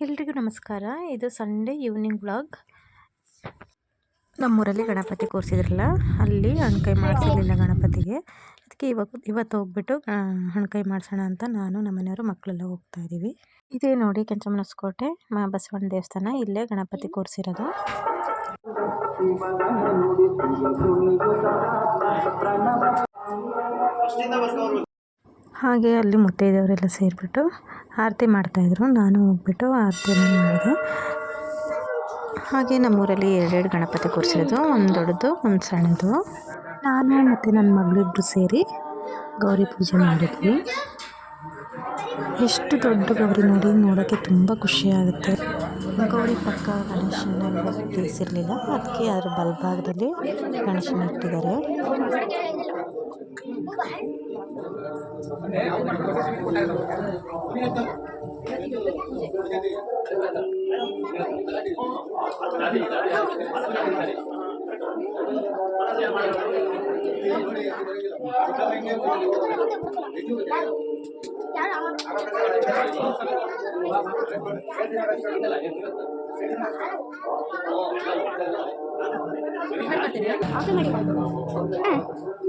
ಎಲ್ರಿಗೂ ನಮಸ್ಕಾರ. ಇದು ಸಂಡೇ ಈವ್ನಿಂಗ್ ವ್ಲಾಗ್. ನಮ್ಮೂರಲ್ಲಿ ಗಣಪತಿ ಕೂರಿಸಿದ್ರಲ್ಲ, ಅಲ್ಲಿ ಹಣ್ಕಾಯಿ ಮಾಡಿಸಿರಲಿಲ್ಲ ಗಣಪತಿಗೆ. ಅದಕ್ಕೆ ಇವತ್ತು ಹೋಗ್ಬಿಟ್ಟು ಹಣ್ಕಾಯಿ ಮಾಡಿಸೋಣ ಅಂತ ನಾನು ನಮ್ಮನೆಯವರು ಮಕ್ಕಳೆಲ್ಲ ಹೋಗ್ತಾ ಇದ್ದೀವಿ. ಇದೇ ನೋಡಿ ಕೆಂಚಮ್ಮನಸ್ಕೋಟೆ ಬಸವಣ್ಣ ದೇವಸ್ಥಾನ. ಇಲ್ಲೇ ಗಣಪತಿ ಕೂರಿಸಿರೋದು. ಹಾಗೆ ಅಲ್ಲಿ ಮುತ್ತೈದೆಯವರೆಲ್ಲ ಸೇರಿಬಿಟ್ಟು ಆರತಿ ಮಾಡ್ತಾಯಿದ್ರು. ನಾನು ಹೋಗ್ಬಿಟ್ಟು ಆರತಿಯನ್ನು ಮಾಡಿದೆ. ಹಾಗೆ ನಮ್ಮೂರಲ್ಲಿ ಎರಡೆರಡು ಗಣಪತಿ ಕೂರಿಸಿರೋದು, ಒಂದು ದೊಡ್ಡದು ಒಂದು ಸಣ್ಣದು. ನಾನು ಮತ್ತು ನನ್ನ ಮಗಳಿಬ್ಬರು ಸೇರಿ ಗೌರಿ ಪೂಜೆ ಮಾಡಿದ್ವಿ. ಎಷ್ಟು ದೊಡ್ಡ ಗೌರಿ ನೋಡಿ, ನೋಡೋಕ್ಕೆ ತುಂಬ ಖುಷಿಯಾಗುತ್ತೆ. ಗೌರಿ ಪಕ್ಕ ಗಣೇಶನ ಇರಿಸಿರಲಿಲ್ಲ, ಅದಕ್ಕೆ ಅದರ ಬಲಭಾಗದಲ್ಲಿ ಗಣೇಶನ ಇಟ್ಟಿದ್ದಾರೆ.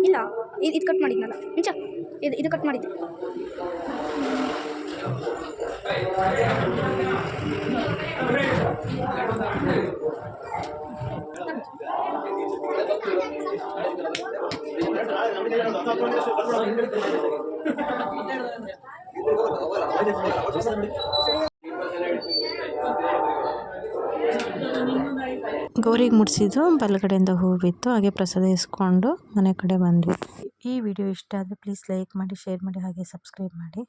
ಇಲ್ಲ, ಇದು ಕಟ್ ಮಾಡಿದ್ನಲ್ಲ ಮುಂಚೆ, ಇದು ಕಟ್ ಮಾಡಿದ್ದೆ. ಗೌರಿಗೆ ಮುಡಿಸಿದ್ದು ಬಲಗಡೆಯಿಂದ ಹೂವು ಬಿತ್ತು. ಹಾಗೆ ಪ್ರಸಾದ ಇಸ್ಕೊಂಡು ಮನೆ ಕಡೆ ಬಂದ್ವಿ. ಈ ವಿಡಿಯೋ ಇಷ್ಟ ಆದರೆ ಪ್ಲೀಸ್ ಲೈಕ್ ಮಾಡಿ, ಶೇರ್ ಮಾಡಿ, ಹಾಗೆ ಸಬ್ಸ್ಕ್ರೈಬ್ ಮಾಡಿ.